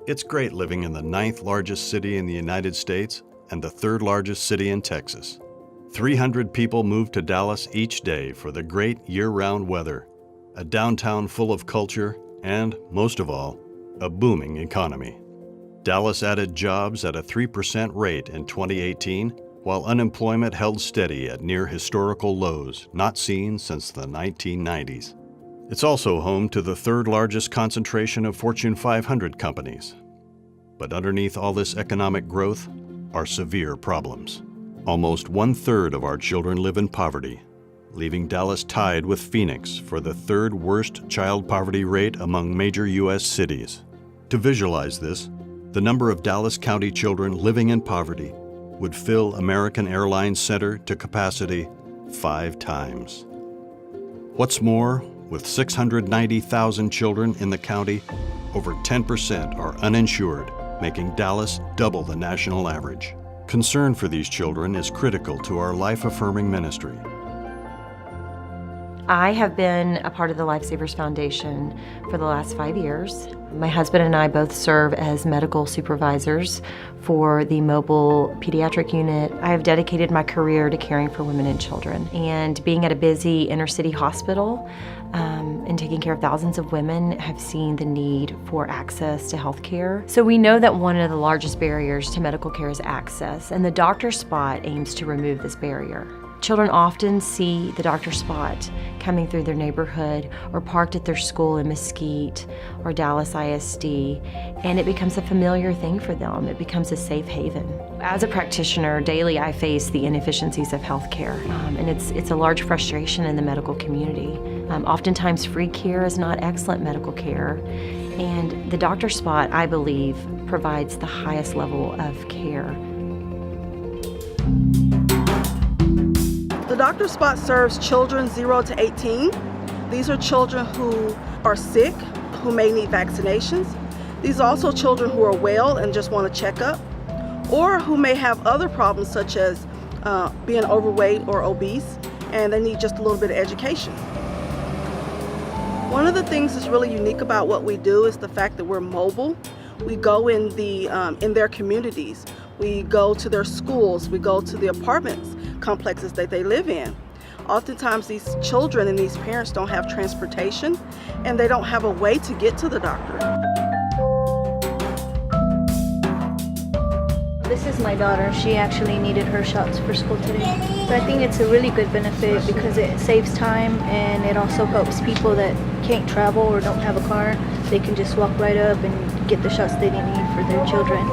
It's great living in the 9th largest city in the United States and the 3rd largest city in Texas. 300 people move to Dallas each day for the great year-round weather, a downtown full of culture, and, most of all, a booming economy. Dallas added jobs at a 3% rate in 2018, while unemployment held steady at near historical lows not seen since the 1990s. It's also home to the 3rd largest concentration of Fortune 500 companies. But underneath all this economic growth are severe problems. Almost 1/3 of our children live in poverty, leaving Dallas tied with Phoenix for the 3rd worst child poverty rate among major U.S. cities. To visualize this, the number of Dallas County children living in poverty would fill American Airlines Center to capacity 5 times. What's more, with 690,000 children in the county, over 10% are uninsured, making Dallas double the national average. Concern for these children is critical to our life-affirming ministry. I have been a part of the LifeSavers Foundation for the last 5 years. My husband and I both serve as medical supervisors for the mobile pediatric unit. I have dedicated my career to caring for women and children. And being at a busy inner-city hospital and taking care of thousands of women have seen the need for access to health care. So we know that one of the largest barriers to medical care is access, and the doctor spot aims to remove this barrier. Children often see the doctor spot coming through their neighborhood or parked at their school in Mesquite or Dallas ISD, and it becomes a familiar thing for them. It becomes a safe haven. As a practitioner, daily I face the inefficiencies of healthcare, and it's a large frustration in the medical community. Oftentimes free care is not excellent medical care, and the doctor spot, I believe, provides the highest level of care. The doctor spot serves children 0 to 18. These are children who are sick, who may need vaccinations. These are also children who are well and just want a checkup, or who may have other problems such as being overweight or obese, and they need just a little bit of education. One of the things that's really unique about what we do is the fact that we're mobile. We go in their communities. We go to their schools. We go to the apartments complexes that they live in. Oftentimes these children and these parents don't have transportation, and they don't have a way to get to the doctor. This is my daughter. She actually needed her shots for school today. So I think it's a really good benefit because it saves time, and it also helps people that can't travel or don't have a car. They can just walk right up and get the shots they need for their children.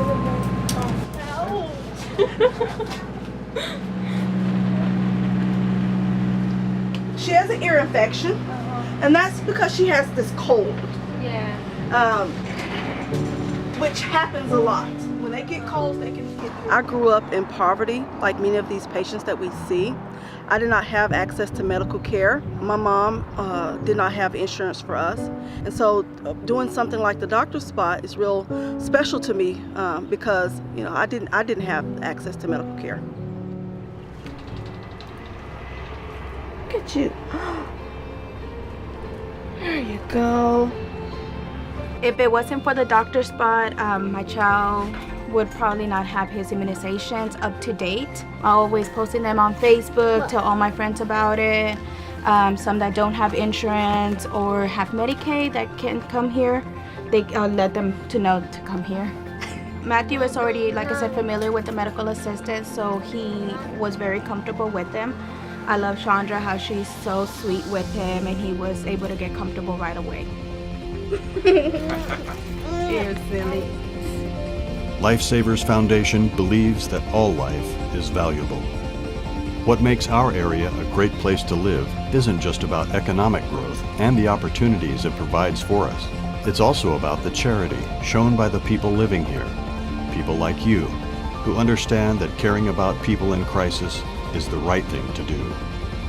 She has an ear infection, and that's because she has this cold. Yeah. Which happens a lot. When they get colds, they can get. I grew up in poverty, like many of these patients that we see. I did not have access to medical care. My mom did not have insurance for us, and so doing something like the doctor spot is real special to me because I didn't have access to medical care. Look at you. There you go. If it wasn't for the doctor spot, my child would probably not have his immunizations up to date. I always posting them on Facebook, tell all my friends about it. Some that don't have insurance or have Medicaid that can't come here, they let them to know to come here. Matthew is already, like I said, familiar with the medical assistant, so he was very comfortable with them. I love Chandra, how she's so sweet with him, and he was able to get comfortable right away. You're silly. LifeSavers Foundation believes that all life is valuable. What makes our area a great place to live isn't just about economic growth and the opportunities it provides for us. It's also about the charity shown by the people living here, people like you, who understand that caring about people in crisis is the right thing to do.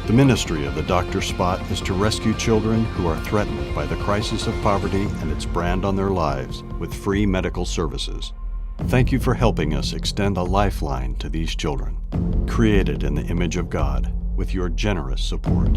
The ministry of the Doctor Spot is to rescue children who are threatened by the crisis of poverty and its brand on their lives with free medical services. Thank you for helping us extend a lifeline to these children, created in the image of God, with your generous support.